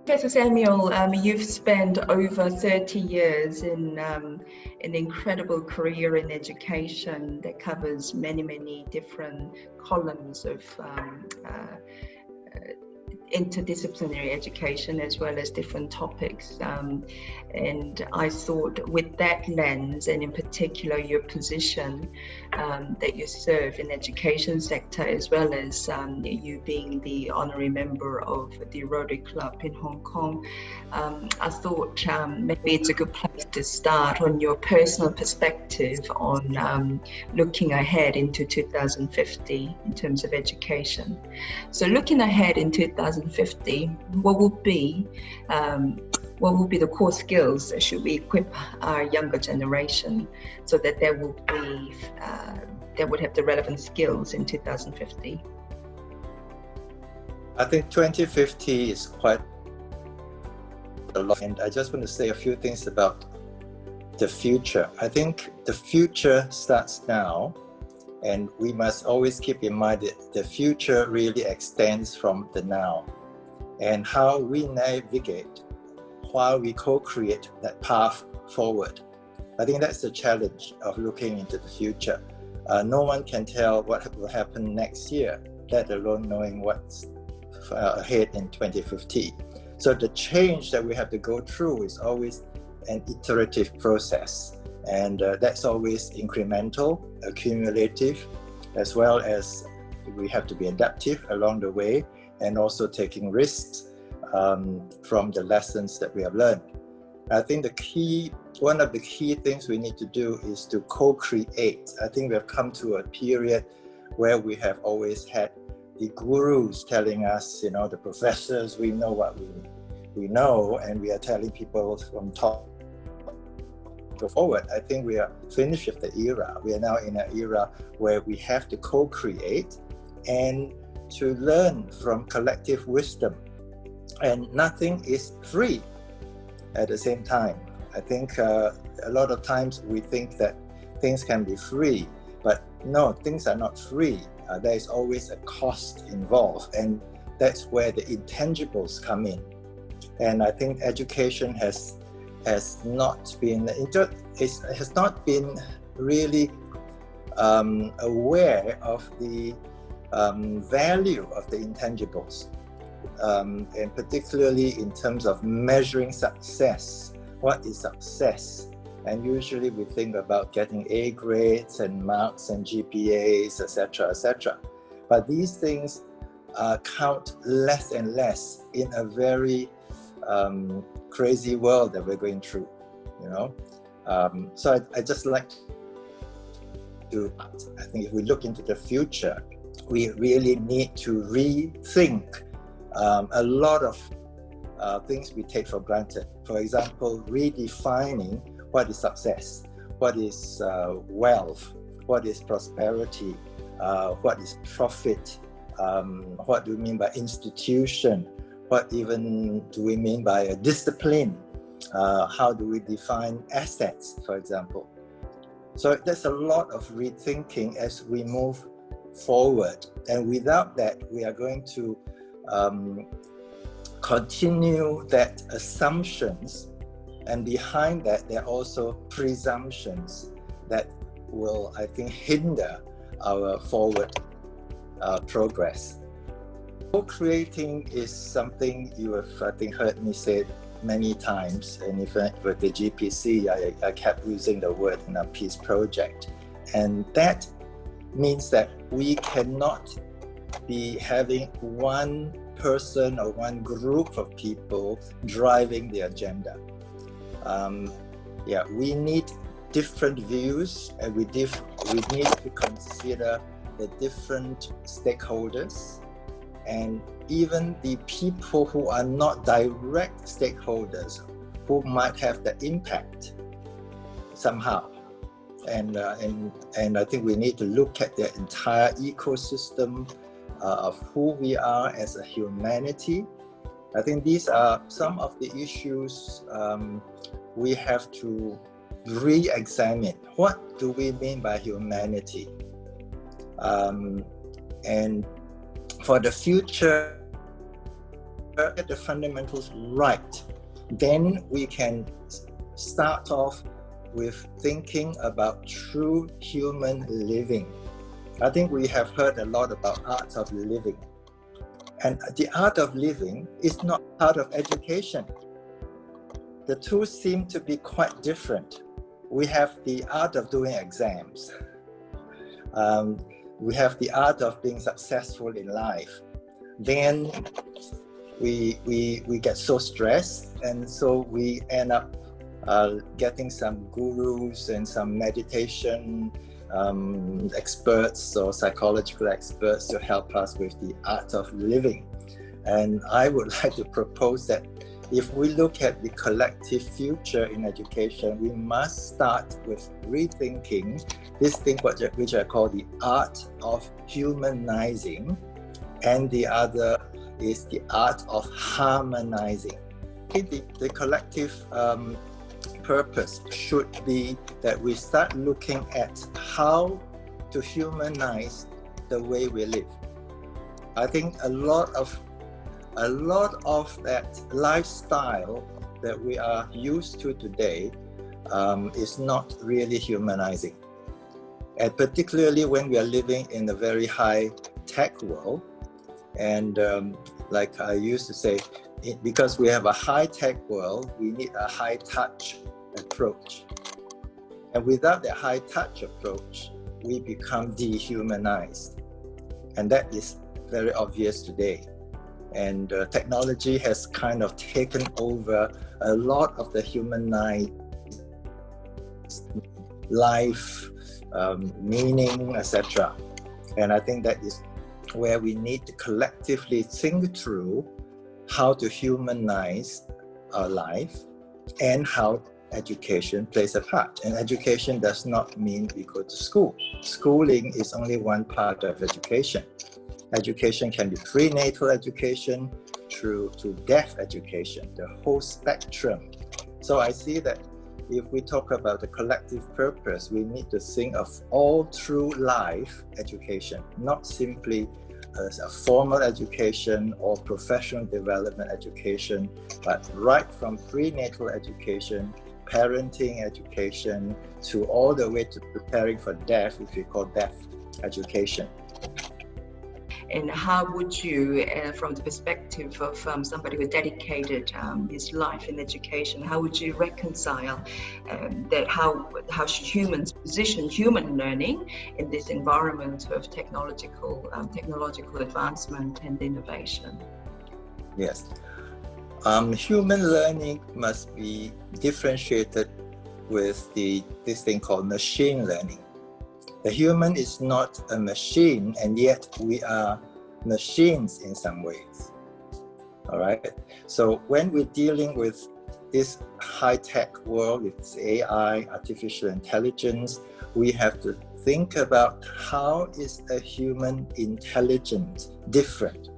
Professor Samuel, you've spent over 30 years in an incredible career in education that covers many different columns of interdisciplinary education as well as different topics, and I thought with that lens, and in particular your position that you serve in the education sector, as well as you being the honorary member of the Rotary Club in Hong Kong, I thought maybe it's a good place to start on your personal perspective on looking ahead into 2050 in terms of education. So looking ahead in 2050, what will be the core skills that should we equip our younger generation so that they would have the relevant skills in 2050? I think 2050 is quite a lot, and I just want to say a few things about the future. I think the future starts now, and we must always keep in mind that the future really extends from the now, and how we navigate while we co-create that path forward. I think that's the challenge of looking into the future. No one can tell what will happen next year, let alone knowing what's ahead in 2050. So the change that we have to go through is always an iterative process. And that's always incremental, accumulative, as well as we have to be adaptive along the way, and also taking risks from the lessons that we have learned. I think one of the key things we need to do is to co-create. I think we have come to a period where we have always had the gurus telling us, the professors, we know what we know, and we are telling people from top go forward. I think we are finished with the era. We are now in an era where we have to co-create and to learn from collective wisdom. And nothing is free at the same time. I think a lot of times we think that things can be free, but no, things are not free. There is always a cost involved, and that's where the intangibles come in. And I think education has not been really aware of the value of the intangibles, and particularly in terms of measuring success. What is success? And usually we think about getting A grades and marks and GPAs, etc., etc. But these things count less and less in a very crazy world that we're going through, So I just like to, I think if we look into the future, we really need to rethink a lot of things we take for granted. For example, redefining what is success, what is wealth, what is prosperity, what is profit, what do we mean by institution, what even do we mean by a discipline, how do we define assets, for example. So there's a lot of rethinking as we move forward, and without that we are going to continue that assumptions, and behind that there are also presumptions that will, I think, hinder our forward progress. Co-creating is something you have, I think, heard me say many times, and even with the GPC, I kept using the word in a peace project. And that means that we cannot be having one person or one group of people driving the agenda. We need different views, and we need to consider the different stakeholders, and even the people who are not direct stakeholders, who might have the impact somehow. And I think we need to look at the entire ecosystem of who we are as a humanity. I think these are some of the issues we have to re-examine. What do we mean by humanity? And for the future, get the fundamentals right, then we can start off with thinking about true human living. I think we have heard a lot about art of living. And the art of living is not part of education. The two seem to be quite different. We have the art of doing exams. We have the art of being successful in life. Then we get so stressed, and so we end up getting some gurus and some meditation experts or psychological experts to help us with the art of living. And I would like to propose that if we look at the collective future in education, we must start with rethinking this thing which I call the art of humanizing, and the other is the art of harmonizing. The collective purpose should be that we start looking at how to humanize the way we live. I think a lot of that lifestyle that we are used to today is not really humanizing. And particularly when we are living in a very high tech world. And like I used to say, because we have a high tech world, we need a high touch approach. And without that high touch approach, we become dehumanized. And that is very obvious today. And technology has kind of taken over a lot of the humanized life, meaning, etc. And I think that is where we need to collectively think through how to humanize our life and how education plays a part. And education does not mean we go to school. Schooling is only one part of education. Education can be prenatal education through to deaf education, the whole spectrum. So I see that if we talk about the collective purpose, we need to think of all through life education, not simply as a formal education or professional development education, but right from prenatal education, parenting education, to all the way to preparing for deaf, which we call deaf education. And how would you, from the perspective of somebody who dedicated his life in education, how would you reconcile that? How should humans position human learning in this environment of technological advancement and innovation? Yes, human learning must be differentiated with this thing called machine learning. The human is not a machine, and yet we are machines in some ways. All right. So when we're dealing with this high-tech world with AI, artificial intelligence, we have to think about how is a human intelligence different.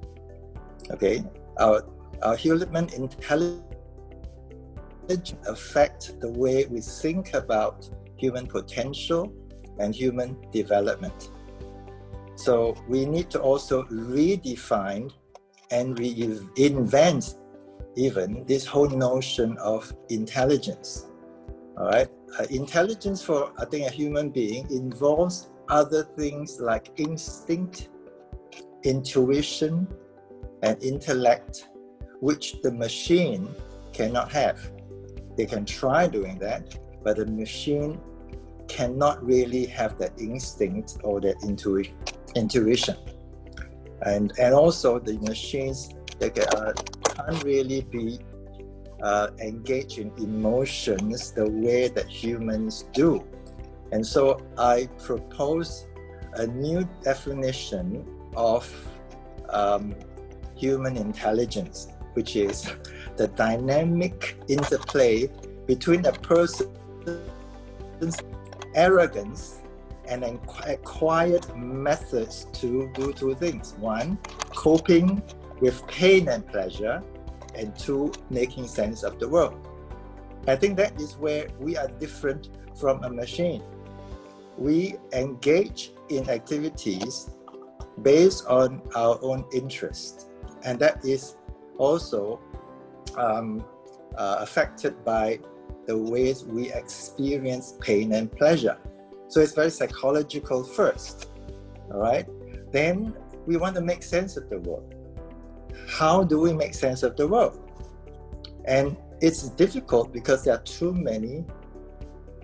Okay. Our human intelligence affects the way we think about human potential and human development. So we need to also redefine and reinvent even this whole notion of intelligence. All right, intelligence for, I think, a human being involves other things like instinct, intuition, and intellect, which the machine cannot have. They can try doing that, but the machine cannot really have that instinct or that intuition. And also the machines, they can't really be engaged in emotions the way that humans do. And so I propose a new definition of human intelligence, which is the dynamic interplay between a person's arrogance and acquired methods to do two things. One, coping with pain and pleasure, and two, making sense of the world. I think that is where we are different from a machine. We engage in activities based on our own interest, and that is also affected by the ways we experience pain and pleasure. So it's very psychological first, all right? Then we want to make sense of the world. How do we make sense of the world? And it's difficult because there are too many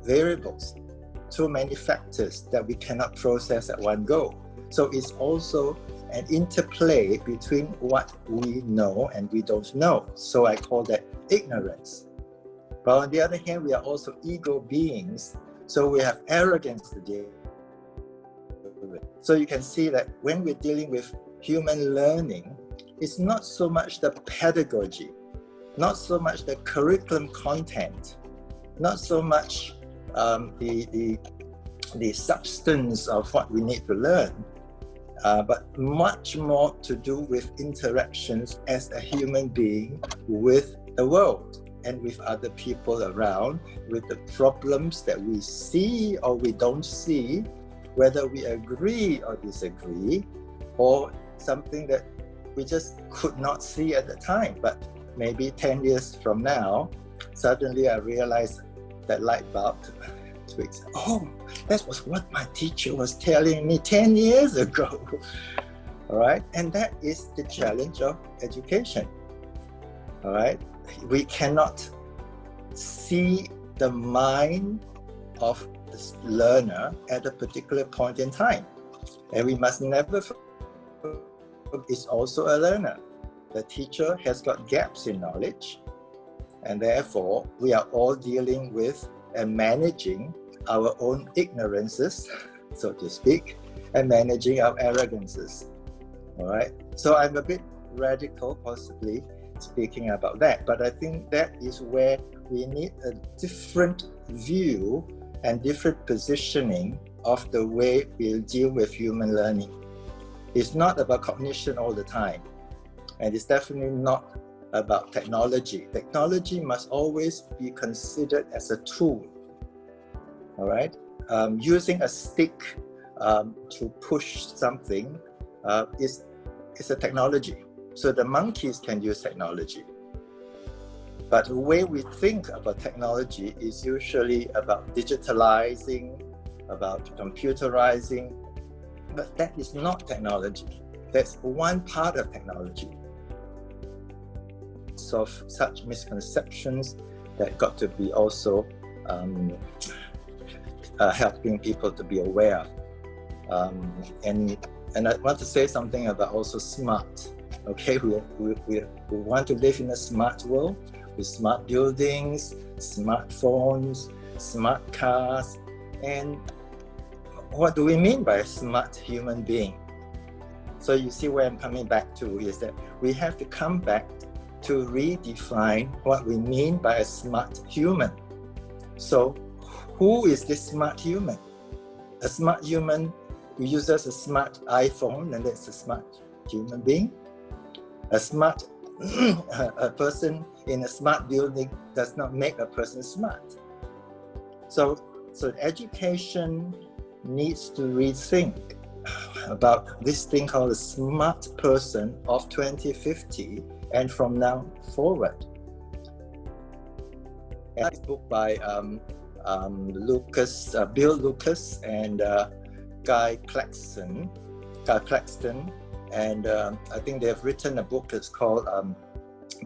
variables, too many factors that we cannot process at one go. So it's also an interplay between what we know and we don't know. So I call that ignorance. But on the other hand, we are also ego beings, so we have arrogance to deal with. So you can see that when we're dealing with human learning, it's not so much the pedagogy, not so much the curriculum content, not so much the substance of what we need to learn, but much more to do with interactions as a human being with the world and with other people around, with the problems that we see or we don't see, whether we agree or disagree, or something that we just could not see at the time. But maybe 10 years from now, suddenly I realized that light bulb twigs. Oh, that was what my teacher was telling me 10 years ago. All right, and that is the challenge of education. All right, we cannot see the mind of the learner at a particular point in time, and we must never forget is also a learner. The teacher has got gaps in knowledge, and therefore we are all dealing with and managing our own ignorances, so to speak, and managing our arrogances. All right, so I'm a bit radical possibly speaking about that, but I think that is where we need a different view and different positioning of the way we deal with human learning. It's not about cognition all the time, and it's definitely not about technology. Technology must always be considered as a tool. All right, using a stick to push something is a technology. So the monkeys can use technology, but the way we think about technology is usually about digitalizing, about computerizing, but that is not technology. That's one part of technology. So such misconceptions that got to be also helping people to be aware of. And I want to say something about also smart. Okay, we want to live in a smart world with smart buildings, smartphones, smart cars. And what do we mean by a smart human being? So you see where I'm coming back to is that we have to come back to redefine what we mean by a smart human. So who is this smart human? A smart human who uses a smart iPhone, and that's a smart human being. A smart a person in a smart building does not make a person smart. So education needs to rethink about this thing called the smart person of 2050 and from now forward. And this book by Bill Lucas and Guy Claxton, and I think they have written a book that's called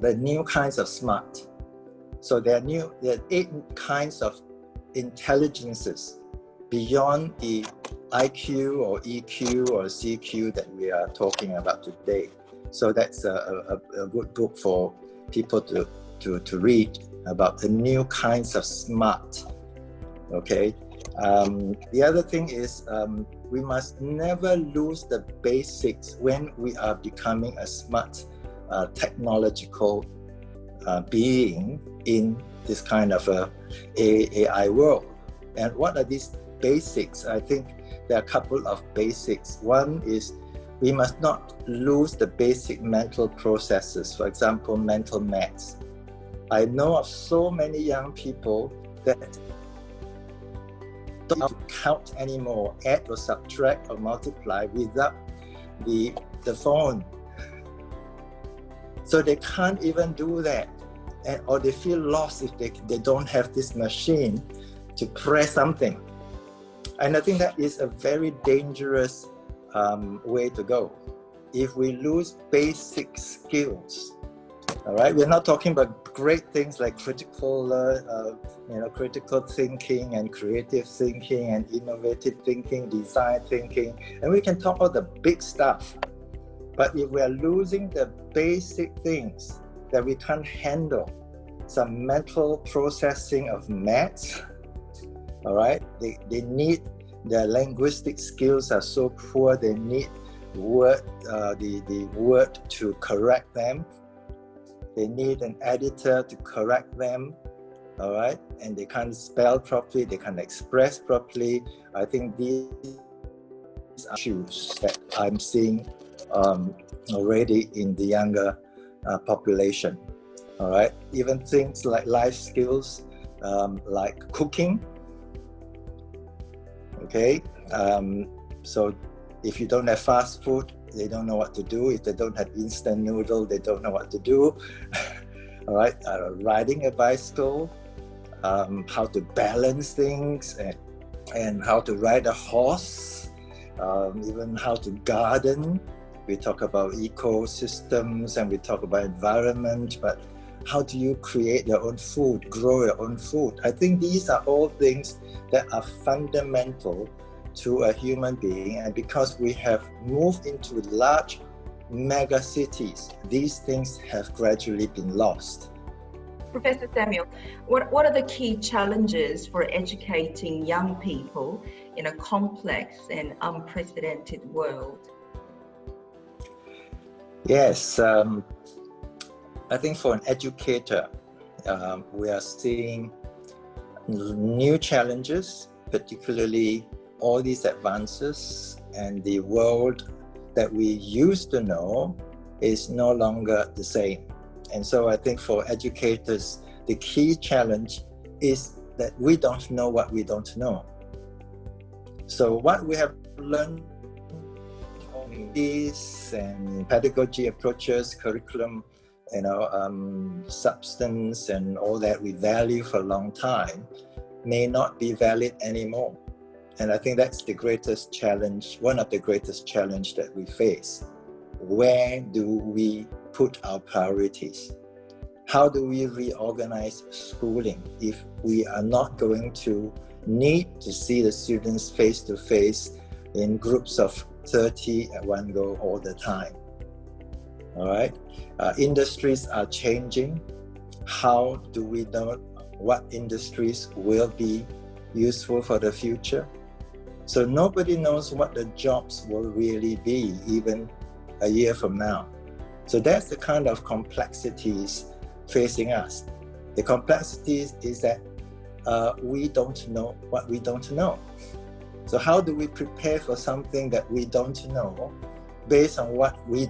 The New Kinds of Smart. So there are 8 kinds of intelligences beyond the IQ or EQ or CQ that we are talking about today. So that's a good book for people to read about the new kinds of smart. Okay. The other thing is we must never lose the basics when we are becoming a smart technological being in this kind of a AI world. And what are these basics? I think there are a couple of basics. One is we must not lose the basic mental processes, for example, mental maths. I know of so many young people that don't know how to count anymore, add or subtract or multiply without the phone. So they can't even do that. Or they feel lost if they don't have this machine to press something. And I think that is a very dangerous way to go. If we lose basic skills, all right, we're not talking about great things like critical thinking and creative thinking and innovative thinking, design thinking, and we can talk about the big stuff. But if we are losing the basic things that we can't handle, some mental processing of maths, all right, they need, their linguistic skills are so poor, they need the word to correct them. They need an editor to correct them, all right? And they can't spell properly, they can't express properly. I think these are issues that I'm seeing already in the younger population, all right? Even things like life skills, like cooking, okay? So if you don't have fast food, they don't know what to do. If they don't have instant noodle, they don't know what to do. All right, riding a bicycle, how to balance things, and how to ride a horse, even how to garden. We talk about ecosystems and we talk about environment, but how do you create your own food, grow your own food? I think these are all things that are fundamental to a human being, and because we have moved into large mega cities, these things have gradually been lost. Professor Samuel, what are the key challenges for educating young people in a complex and unprecedented world? Yes, I think for an educator, we are seeing new challenges, particularly all these advances, and the world that we used to know is no longer the same. And so I think for educators, the key challenge is that we don't know what we don't know. So what we have learned from these and pedagogy approaches, curriculum, substance and all that we value for a long time may not be valid anymore. And I think that's the greatest challenge, one of the greatest challenges that we face. Where do we put our priorities? How do we reorganize schooling if we are not going to need to see the students face to face in groups of 30 at one go all the time? All right, industries are changing. How do we know what industries will be useful for the future? So nobody knows what the jobs will really be even a year from now. So that's the kind of complexities facing us. The complexities is that we don't know what we don't know. So how do we prepare for something that we don't know based on what we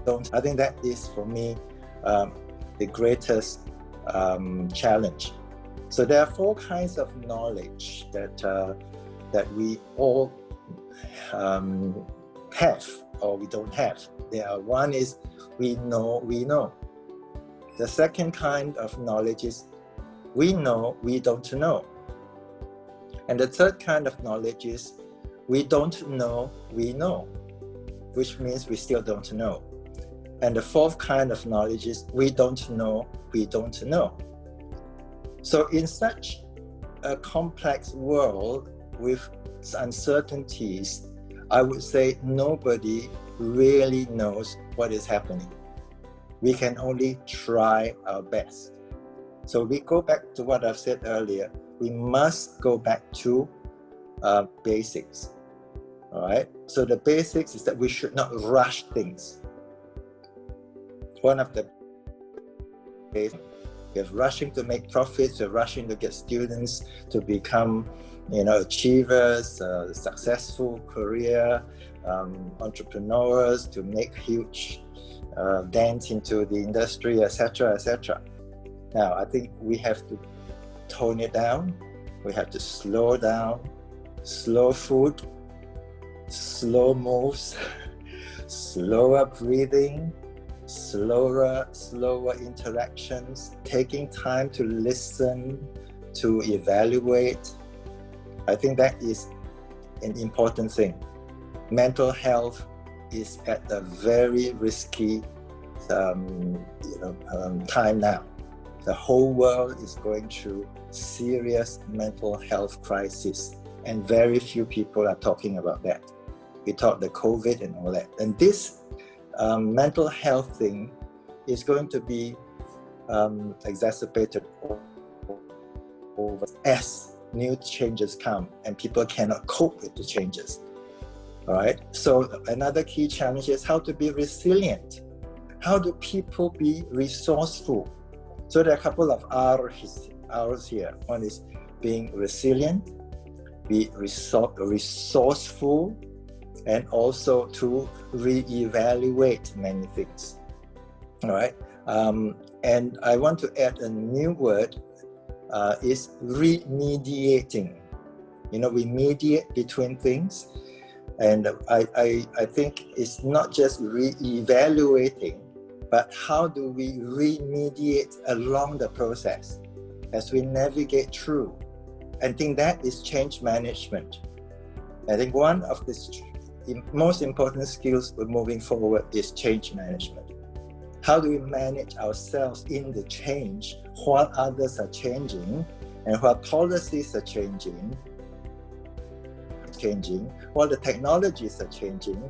don't? I think that is, for me, the greatest challenge. So there are four kinds of knowledge that we all have or we don't have. One is we know. The second kind of knowledge is we know, we don't know. And the third kind of knowledge is we don't know, we know, which means we still don't know. And the fourth kind of knowledge is we don't know, we don't know. So in such a complex world with uncertainties, I would say nobody really knows what is happening. We can only try our best. So we go back to what I've said earlier. We must go back to basics. All right. So the basics is that we should not rush things. One of the basics, we're rushing to make profits. We're rushing to get students to become, achievers, successful career, entrepreneurs, to make huge dent into the industry, etc., etc. Now, I think we have to tone it down. We have to slow down, slow food, slow moves, slower breathing, slower interactions, taking time to listen, to evaluate. I think that is an important thing. Mental health is at a very risky time now. The whole world is going through serious mental health crisis, and very few people are talking about that. We talk the COVID and all that, and this mental health thing is going to be exacerbated over as new changes come and people cannot cope with the changes. All right. So another key challenge is how to be resilient. How do people be resourceful? So there are a couple of R's here. One is being resilient, be resourceful, and also to re-evaluate many things. All right. And I want to add a new word, is remediating. We mediate between things. And I think it's not just re-evaluating, but how do we remediate along the process as we navigate through? I think that is change management. I think one of the most important skills for moving forward is change management. How do we manage ourselves in the change while others are changing and while policies are changing, while the technologies are changing,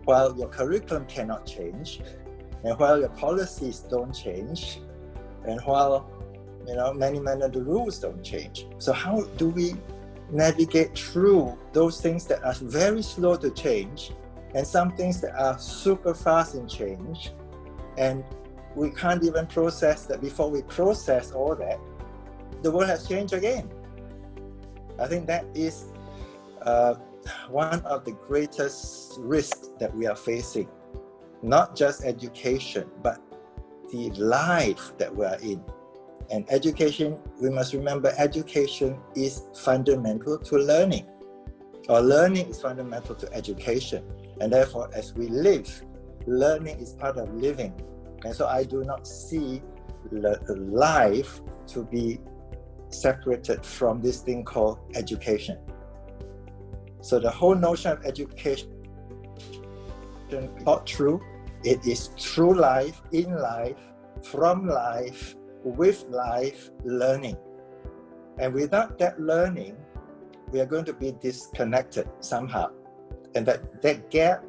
while your curriculum cannot change, and while your policies don't change, and while many of the rules don't change. So how do we navigate through those things that are very slow to change and some things that are super fast in change, and we can't even process that? Before we process all that, the world has changed again. I think that is one of the greatest risks that we are facing, not just education, but the life that we are in. And education, we must remember, education is fundamental to learning, or learning is fundamental to education. And therefore, as we live, learning is part of living. And so I do not see life to be separated from this thing called education. So the whole notion of education is not true. It is through life, in life, from life, with life learning. And without that learning, we are going to be disconnected somehow. And that gap,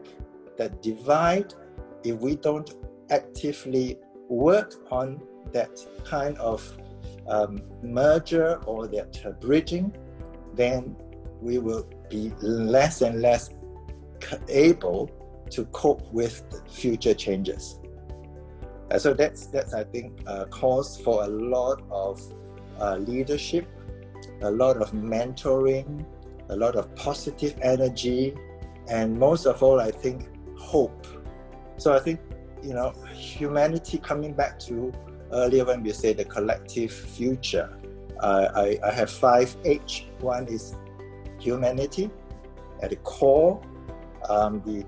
that divide, if we don't actively work on that kind of merger or that bridging, then we will be less and less able to cope with the future changes. So that's I think calls for a lot of leadership, a lot of mentoring, a lot of positive energy, and most of all, I think, hope. So I think, humanity, coming back to earlier when we say the collective future, I have 5 H. One is humanity. At the core, the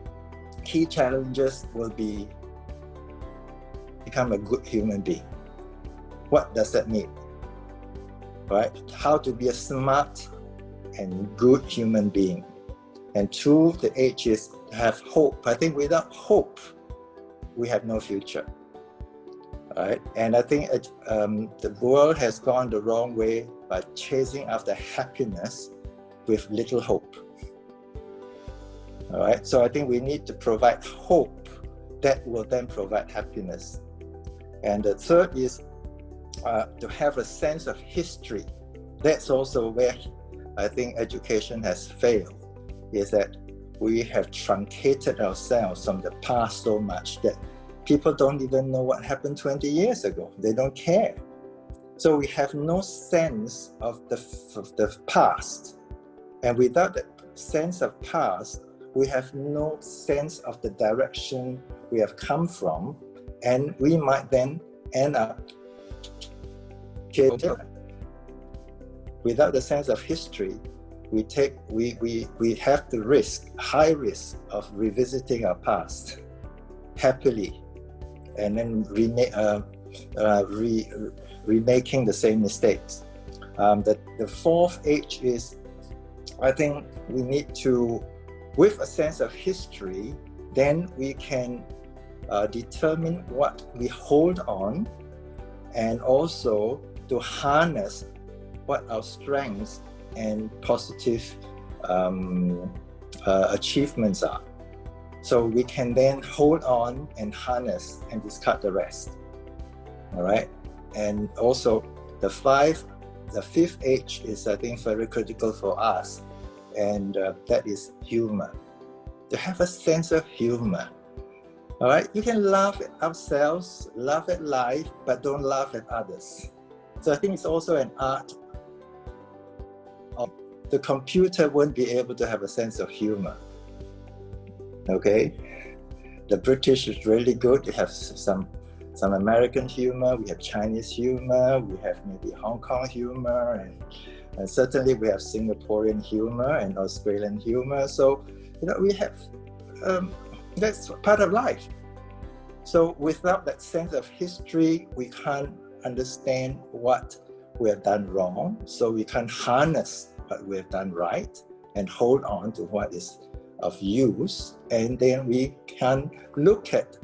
key challenges will be become a good human being. What does that mean? Right? How to be a smart and good human being. And 2, the H is have hope. I think without hope, we have no future. Right? And I think the world has gone the wrong way by chasing after happiness with little hope. All right? So I think we need to provide hope that will then provide happiness. And the 3rd is to have a sense of history. That's also where I think education has failed, is that we have truncated ourselves from the past so much that people don't even know what happened 20 years ago. They don't care. So we have no sense of the past. And without that sense of past, we have no sense of the direction we have come from, and we might then end up without the sense of history. We have the high risk of revisiting our past happily and then remaking the same mistakes. The fourth H is, I think we need to, with a sense of history, then we can determine what we hold on, and also to harness what our strengths and positive achievements are. So we can then hold on and harness and discard the rest. All right. And also the fifth H is, I think, very critical for us, and that is humor. To have a sense of humor. All right. You can laugh at ourselves, laugh at life, but don't laugh at others. So I think it's also an art. The computer won't be able to have a sense of humor. Okay, the British is really good. We have some American humor, we have Chinese humor, we have maybe Hong Kong humor, and certainly we have Singaporean humor and Australian humor. So, we have, that's part of life. So without that sense of history, we can't understand what we have done wrong. So we can't harness what we have done right and hold on to what is of use, and then we can look at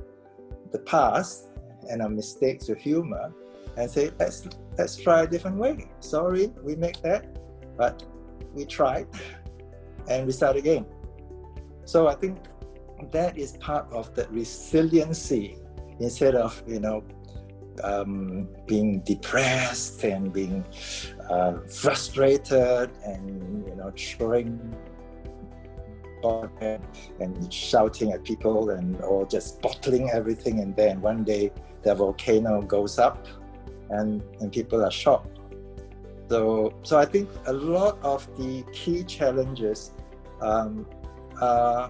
the past and our mistakes with humor and say, let's try a different way. Sorry, we make that, but we tried and we start again. So I think that is part of the resiliency, instead of being depressed and being frustrated and throwing and shouting at people or just bottling everything, and then one day the volcano goes up and people are shocked. So I think a lot of the key challenges are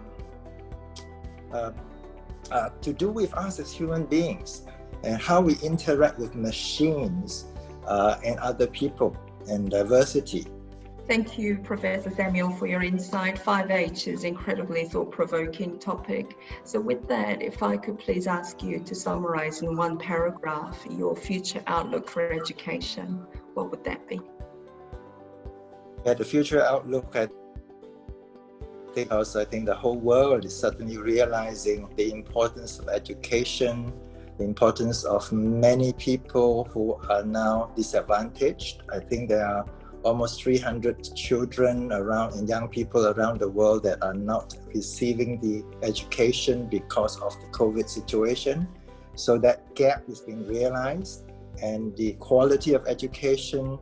to do with us as human beings and how we interact with machines and other people and diversity. Thank you, Professor Samuel, for your insight. 5H is an incredibly thought-provoking topic. So with that, if I could please ask you to summarize in one paragraph your future outlook for education, what would that be? Yeah, the future outlook, I think the whole world is suddenly realizing the importance of education, the importance of many people who are now disadvantaged. I think there are almost 300 children around and young people around the world that are not receiving the education because of the COVID situation. So that gap is being realized, and the quality of education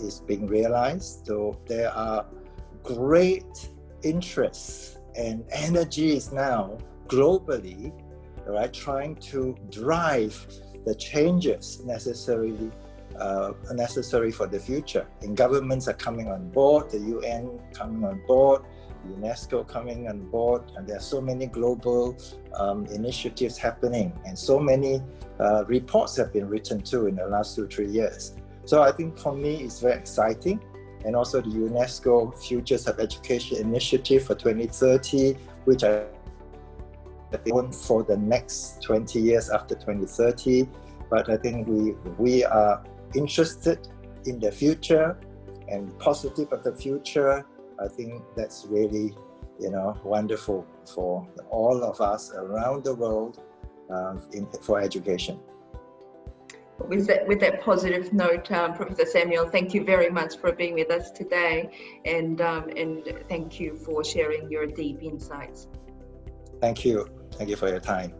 is being realized. So there are great interests and energies now globally, right, trying to drive the changes necessary for the future. And governments are coming on board, the UN coming on board, UNESCO coming on board, and there are so many global initiatives happening, and so many reports have been written too in the last 2-3 years. So I think for me it's very exciting. And also the UNESCO Futures of Education Initiative for 2030, which I think for the next 20 years after 2030. But I think we are interested in the future and positive of the future. I think that's really, wonderful for all of us around the world for education. With that positive note, Professor Samuel, thank you very much for being with us today, and thank you for sharing your deep insights. Thank you for your time.